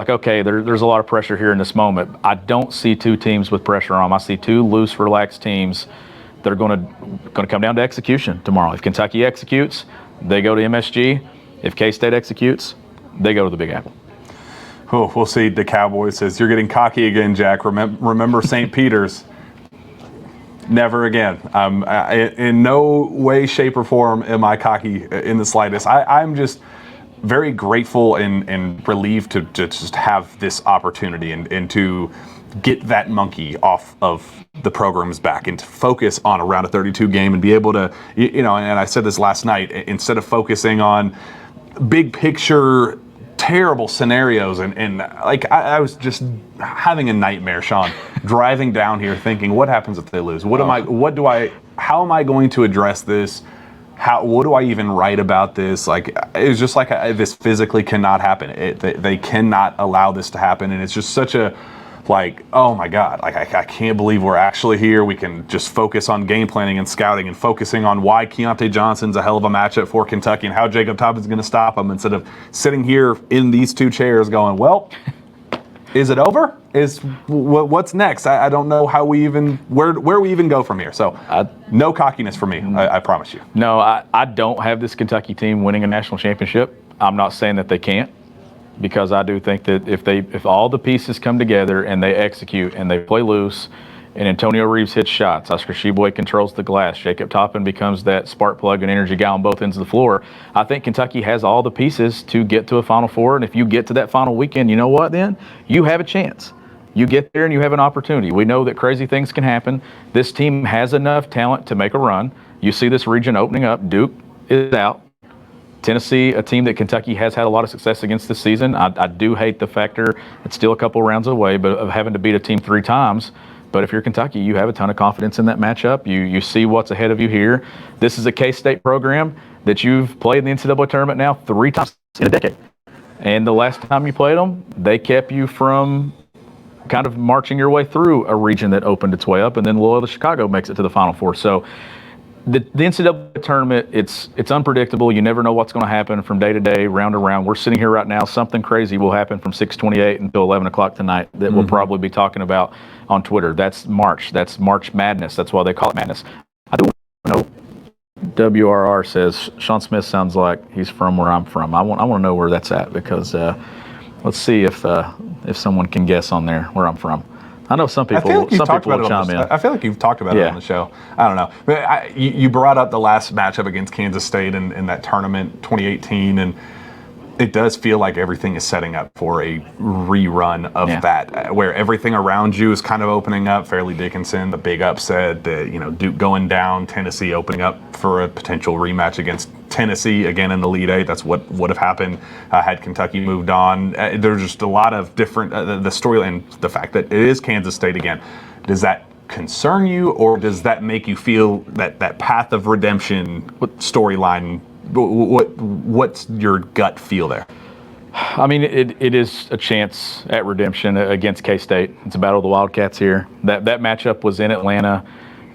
okay, there's a lot of pressure here in this moment. I don't see two teams with pressure on them. I see two loose, relaxed teams that are going to come down to execution tomorrow. If Kentucky executes, they go to MSG. If K-State executes, they go to the Big Apple. Oh, we'll see. The Cowboys says, you're getting cocky again, Jack. Remember St. Peter's. Never again. In no way, shape, or form am I cocky in the slightest. I'm just very grateful and relieved to just have this opportunity and to get that monkey off of the program's back and to focus on a round of 32 game and be able to, and I said this last night, instead of focusing on big picture terrible scenarios and like I was just having a nightmare, Shawn, driving down here thinking, what happens if they lose? How am I going to address this? What do I even write about this? Like, it was just like this physically cannot happen. They cannot allow this to happen. And it's just such a, like, oh my God, like I can't believe we're actually here. We can just focus on game planning and scouting and focusing on why Keontae Johnson's a hell of a matchup for Kentucky and how Jacob Toppin's going to stop him, instead of sitting here in these two chairs going, well, is it over? What's next? I don't know how we even where we even go from here. So no cockiness for me. I promise you. No, I don't have this Kentucky team winning a national championship. I'm not saying that they can't, because I do think that if all the pieces come together and they execute and they play loose, and Antonio Reeves hits shots, Oscar Sheboy controls the glass, Jacob Toppin becomes that spark plug and energy guy on both ends of the floor, I think Kentucky has all the pieces to get to a Final Four. And if you get to that final weekend, you know what, then you have a chance. You get there and you have an opportunity. We know that crazy things can happen. This team has enough talent to make a run. You see this region opening up. Duke is out. Tennessee, a team that Kentucky has had a lot of success against this season. I do hate the factor, it's still a couple rounds away, but of having to beat a team 3 times. But if you're Kentucky, you have a ton of confidence in that matchup. You see what's ahead of you here. This is a K-State program that you've played in the NCAA Tournament now 3 times in a decade. And the last time you played them, they kept you from kind of marching your way through a region that opened its way up, and then Loyola Chicago makes it to the Final Four. So the NCAA Tournament, it's unpredictable. You never know what's going to happen from day to day, round to round. We're sitting here right now. Something crazy will happen from 6:28 until 11 o'clock tonight that we'll probably be talking about on Twitter. That's March. That's March Madness. That's why they call it Madness. I do know. WRR says Shawn Smith sounds like he's from where I'm from. I want to know where that's at, because let's see if someone can guess on there where I'm from. I know some people. Will chime in. I feel like you've talked about it on the show. I don't know. But you brought up the last matchup against Kansas State in that tournament, 2018, and it does feel like everything is setting up for a rerun of that, where everything around you is kind of opening up. Fairleigh Dickinson, the big upset, Duke going down, Tennessee opening up for a potential rematch against Tennessee again in the Elite Eight. That's what would have happened had Kentucky moved on. There's just a lot of different the storyline. The fact that it is Kansas State again, does that concern you, or does that make you feel that path of redemption storyline? What's your gut feel there? I mean, it is a chance at redemption against K-State. It's a battle of the Wildcats here. That matchup was in Atlanta.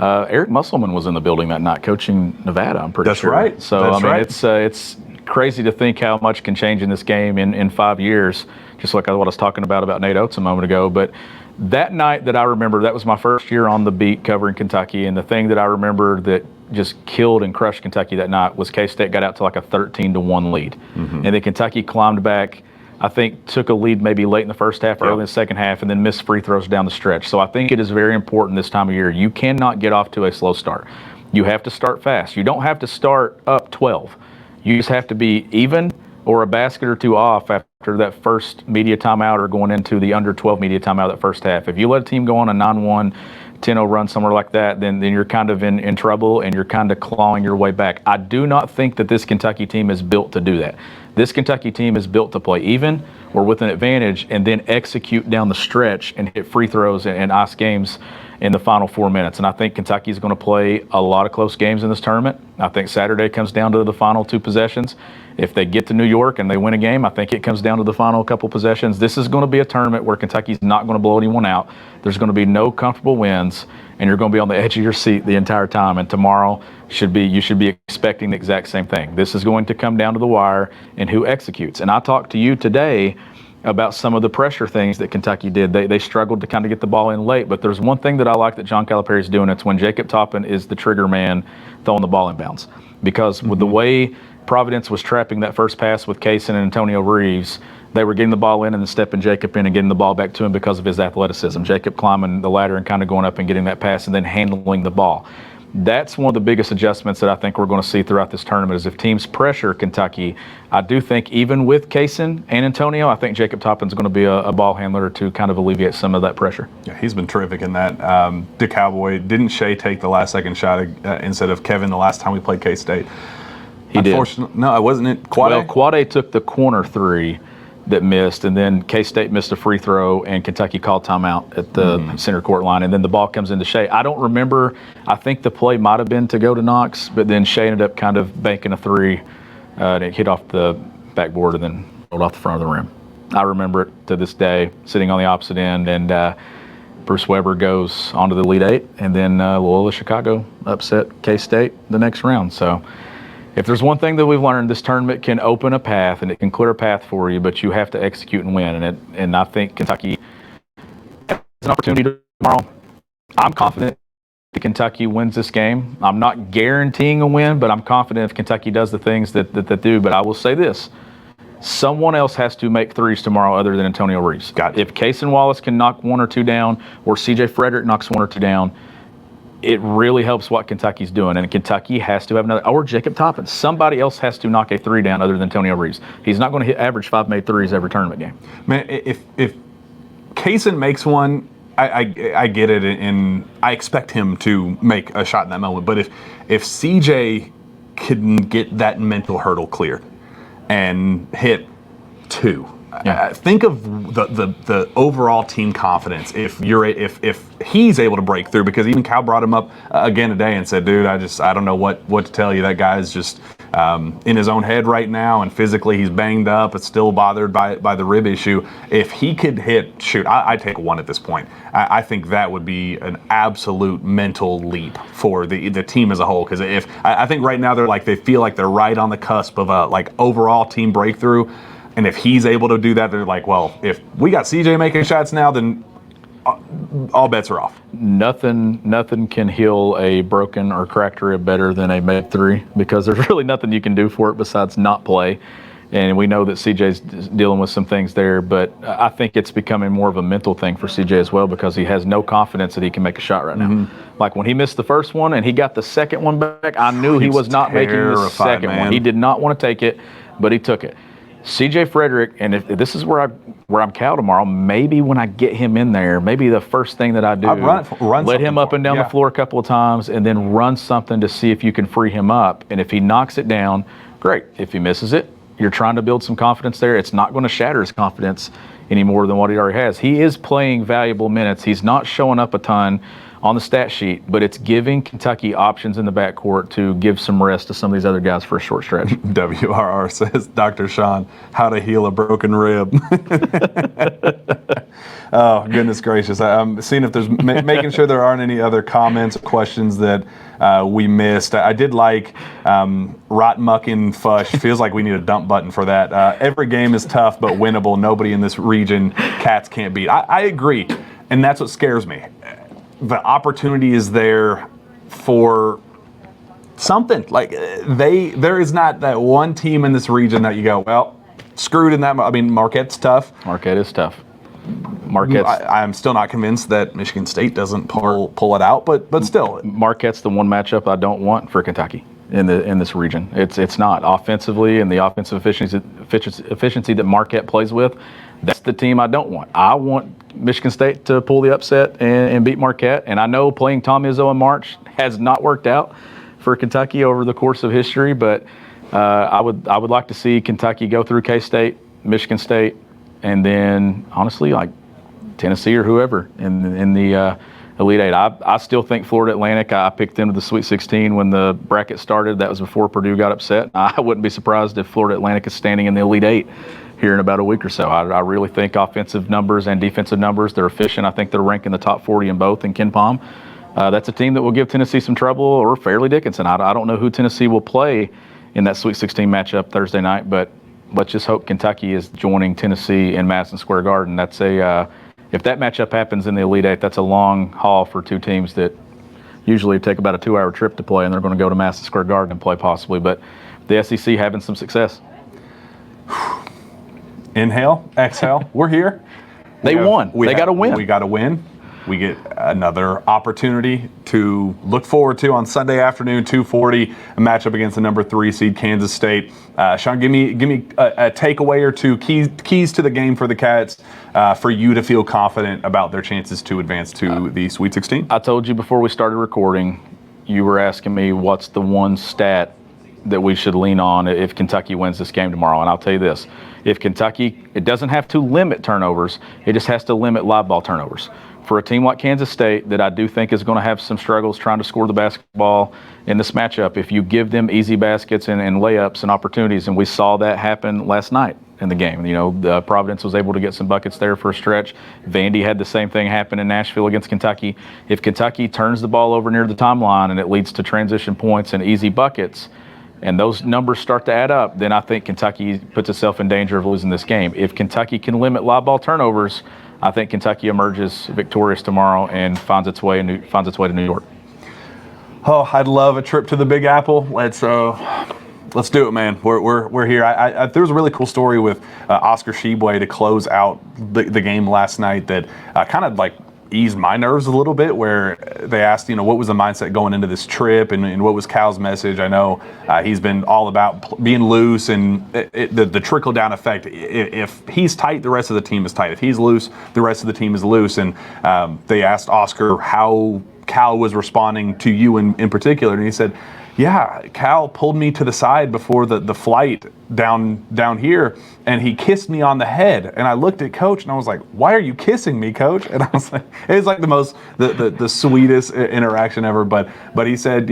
Eric Musselman was in the building that night coaching Nevada, I'm pretty sure. That's right. So, it's crazy to think how much can change in this game in 5 years, just like what I was talking about Nate Oates a moment ago. But that night that I remember, that was my first year on the beat covering Kentucky, and the thing that I remember that just killed and crushed Kentucky that night was K-State got out to like a 13-1 lead. And then Kentucky climbed back, I think took a lead maybe late in the first half, early in the second half, and then missed free throws down the stretch. So I think it is very important this time of year. You cannot get off to a slow start. You have to start fast. You don't have to start up 12. You just have to be even or a basket or two off after that first media timeout, or going into the under 12 media timeout that first half. If you let a team go on a 9-1 10-0 run somewhere like that, then you're kind of in trouble, and you're kind of clawing your way back. I do not think that this Kentucky team is built to do that. This Kentucky team is built to play even or with an advantage and then execute down the stretch and hit free throws and ice games in the final 4 minutes. And I think Kentucky's going to play a lot of close games in this tournament. I think Saturday comes down to the final 2 possessions. If they get to New York and they win a game, I think it comes down to the final couple possessions. This is going to be a tournament where Kentucky's not going to blow anyone out. There's going to be no comfortable wins, and you're going to be on the edge of your seat the entire time. And tomorrow you should be expecting the exact same thing. This is going to come down to the wire and who executes. And I talked to you today about some of the pressure things that Kentucky did. They struggled to kind of get the ball in late, but there's one thing that I like that John Calipari's doing. It's when Jacob Toppin is the trigger man throwing the ball in bounds. Because with the way Providence was trapping that first pass with Kaysen and Antonio Reeves, they were getting the ball in and then stepping Jacob in and getting the ball back to him because of his athleticism. Jacob climbing the ladder and kind of going up and getting that pass and then handling the ball. That's one of the biggest adjustments that I think we're going to see throughout this tournament is if teams pressure Kentucky. I do think even with Kaysen and Antonio, I think Jacob Toppin's going to be a ball handler to kind of alleviate some of that pressure. Yeah, he's been terrific in that. The Cowboy, didn't Shea take the last second shot instead of Kevin the last time we played K-State? He did. No, it wasn't it Quade? Well, Quade took the corner 3 that missed, and then K-State missed a free throw, and Kentucky called timeout at the center court line, and then the ball comes into Shea. I don't remember. I think the play might have been to go to Knox, but then Shea ended up kind of banking a 3, and it hit off the backboard and then rolled off the front of the rim. I remember it to this day, sitting on the opposite end, and Bruce Weber goes on to the Elite 8, and then Loyola Chicago upset K-State the next round. So if there's one thing that we've learned, this tournament can open a path and it can clear a path for you, but you have to execute and win. And I think Kentucky has an opportunity tomorrow. I'm confident that Kentucky wins this game. I'm not guaranteeing a win, but I'm confident if Kentucky does the things that do. But I will say this. Someone else has to make threes tomorrow other than Antonio Reeves. If Kaysen Wallace can knock 1 or 2 down, or C.J. Frederick knocks 1 or 2 down, it really helps what Kentucky's doing. And Kentucky has to have another, or Jacob Toppin. Somebody else has to knock a 3 down other than Antonio Reeves. He's not going to average 5 made threes every tournament game. Man, if Kaysen makes one, I get it, and I expect him to make a shot in that moment. But if CJ can get that mental hurdle cleared and hit 2, think of the overall team confidence. If he's able to break through, because even Cal brought him up again today and said, "Dude, I don't know what to tell you. That guy's just in his own head right now, and physically he's banged up. It's still bothered by the rib issue. If he could hit, I'd take 1 at this point. I think that would be an absolute mental leap for the team as a whole. Because I think right now they feel like they're right on the cusp of a overall team breakthrough. And if he's able to do that, they're like, well, if we got CJ making shots now, then all bets are off. Nothing can heal a broken or cracked rib better than a made 3, because there's really nothing you can do for it besides not play. And we know that CJ's dealing with some things there, but I think it's becoming more of a mental thing for CJ as well, because he has no confidence that he can make a shot right now. Like when he missed the first one and he got the second one back, I knew he was not making the second one. He did not want to take it, but he took it. C.J. Frederick, and if this is where I'm Cal tomorrow, maybe when I get him in there, maybe the first thing that I do, let him up and down the floor a couple of times and then run something to see if you can free him up. And if he knocks it down, great. If he misses it, you're trying to build some confidence there. It's not going to shatter his confidence any more than what he already has. He is playing valuable minutes. He's not showing up a ton on the stat sheet, but it's giving Kentucky options in the backcourt to give some rest to some of these other guys for a short stretch. WRR says, Dr. Shawn, how to heal a broken rib. Oh, goodness gracious. I'm seeing if there's making sure there aren't any other comments or questions that we missed. I did like Rot Muckin' Fush. Feels like we need a dump button for that. Every game is tough but winnable. Nobody in this region Cats can't beat. I agree, and that's what scares me. The opportunity is there for something. Like there is not that one team in this region that you go, well, screwed in that. I mean, Marquette's tough. Marquette is tough. I'm still not convinced that Michigan State doesn't pull it out, but still. Marquette's the one matchup I don't want for Kentucky. in this region. It's not offensively, and the offensive efficiency that Marquette plays with. That's the team I don't want. I want Michigan State to pull the upset and beat Marquette. And I know playing Tom Izzo in March has not worked out for Kentucky over the course of history, but I would like to see Kentucky go through K-State, Michigan State, and then honestly like Tennessee or whoever in the Elite Eight. I still think Florida Atlantic. I picked them to the Sweet 16 when the bracket started. That was before Purdue got upset. I wouldn't be surprised if Florida Atlantic is standing in the Elite Eight here in about a week or so. I really think offensive numbers and defensive numbers, they're efficient. I think they're ranked in the top 40 in both in Ken Pom. That's a team that will give Tennessee some trouble, or Fairleigh Dickinson. I don't know who Tennessee will play in that Sweet 16 matchup Thursday night, but let's just hope Kentucky is joining Tennessee in Madison Square Garden. That's if that matchup happens in the Elite Eight, that's a long haul for two teams that usually take about a 2-hour trip to play, and they're going to go to Madison Square Garden and play possibly. But the SEC having some success. Inhale, exhale. We're here. They won. They got to win. We got to win. We get another opportunity to look forward to on Sunday afternoon, 2:40, a matchup against the number 3 seed Kansas State. Shawn, give me a takeaway or two, keys to the game for the Cats, for you to feel confident about their chances to advance to the Sweet 16. I told you before we started recording, you were asking me what's the one stat that we should lean on if Kentucky wins this game tomorrow, and I'll tell you this. If Kentucky, it doesn't have to limit turnovers, it just has to limit live ball turnovers. For a team like Kansas State that I do think is going to have some struggles trying to score the basketball in this matchup, if you give them easy baskets and layups and opportunities, and we saw that happen last night in the game. You know, Providence was able to get some buckets there for a stretch. Vandy had the same thing happen in Nashville against Kentucky. If Kentucky turns the ball over near the timeline and it leads to transition points and easy buckets, and those numbers start to add up, then I think Kentucky puts itself in danger of losing this game. If Kentucky can limit live ball turnovers, I think Kentucky emerges victorious tomorrow and finds its way to New York. Oh, I'd love a trip to the Big Apple. Let's do it, man. We're here. There was a really cool story with Oscar Tshiebwe to close out the game last night that kind of like eased my nerves a little bit, where they asked, what was the mindset going into this trip, and what was Cal's message. I know he's been all about being loose and the trickle down effect. If he's tight, the rest of the team is tight. If he's loose, the rest of the team is loose. And they asked Oscar how Cal was responding to you in particular, and he said, yeah, Cal pulled me to the side before the flight down here, and he kissed me on the head. And I looked at Coach, and I was like, why are you kissing me, Coach? And I was like, it was like the sweetest interaction ever. But he said,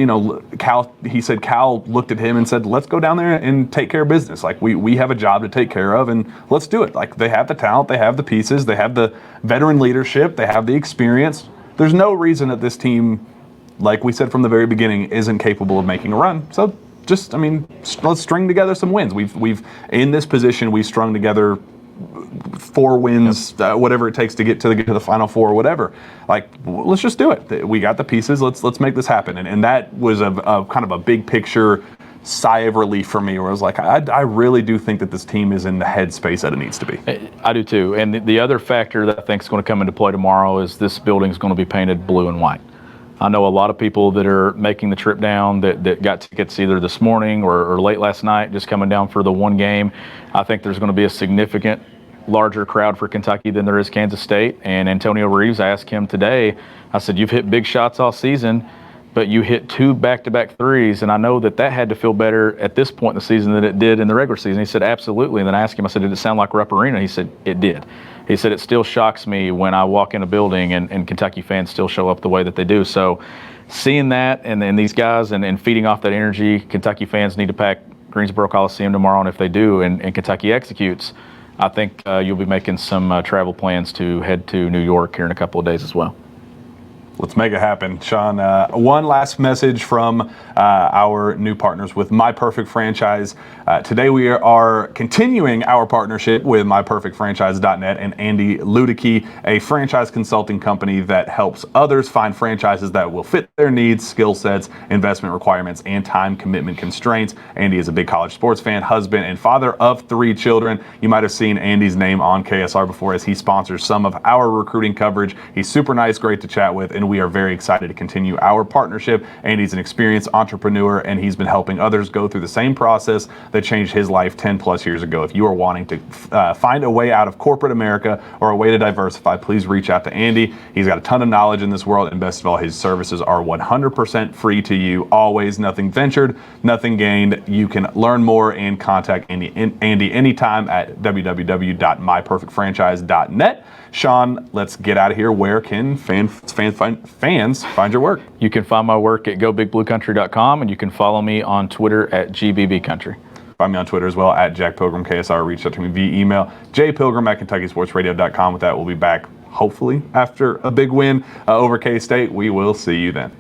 Cal looked at him and said, let's go down there and take care of business. Like, we have a job to take care of, and let's do it. Like, they have the talent, they have the pieces, they have the veteran leadership, they have the experience. There's no reason that this team, like we said from the very beginning, isn't capable of making a run. So let's string together some wins. We've in this position, we've strung together 4 wins, whatever it takes to get to the Final Four or whatever. Like, let's just do it. We got the pieces. Let's make this happen. And that was a kind of a big picture sigh of relief for me, where I was like, I really do think that this team is in the headspace that it needs to be. I do too. And the other factor that I think is going to come into play tomorrow is this building is going to be painted blue and white. I know a lot of people that are making the trip down that got tickets either this morning or late last night, just coming down for the one game. I think there's going to be a significant larger crowd for Kentucky than there is Kansas State. And Antonio Reeves, I asked him today, I said, you've hit big shots all season, but you hit 2 back-to-back threes, and I know that had to feel better at this point in the season than it did in the regular season. He said, absolutely. And then I asked him, I said, did it sound like Rupp Arena? He said, it did. He said, it still shocks me when I walk in a building and Kentucky fans still show up the way that they do. So seeing that and these guys and feeding off that energy, Kentucky fans need to pack Greensboro Coliseum tomorrow, and if they do and Kentucky executes, I think you'll be making some travel plans to head to New York here in a couple of days as well. Let's make it happen. Shawn, one last message from our new partners with My Perfect Franchise. Today we are continuing our partnership with MyPerfectFranchise.net and Andy Ludicky, a franchise consulting company that helps others find franchises that will fit their needs, skill sets, investment requirements, and time commitment constraints. Andy is a big college sports fan, husband, and father of 3 children. You might have seen Andy's name on KSR before, as he sponsors some of our recruiting coverage. He's super nice, great to chat with, and and we are very excited to continue our partnership. Andy's an experienced entrepreneur, and he's been helping others go through the same process that changed his life 10 plus years ago. If you are wanting to find a way out of corporate America or a way to diversify, please reach out to Andy. He's got a ton of knowledge in this world, and best of all, his services are 100% free to you. Always, nothing ventured, nothing gained. You can learn more and contact Andy anytime at www.myperfectfranchise.net. Shawn, let's get out of here. Where can fans find your work? You can find my work at gobigbluecountry.com, and you can follow me on Twitter at gbbcountry. Find me on Twitter as well at Jack Pilgrim KSR. Reach out to me via email, jpilgrim@KentuckySportsRadio.com. With that, we'll be back hopefully after a big win over K-State. We will see you then.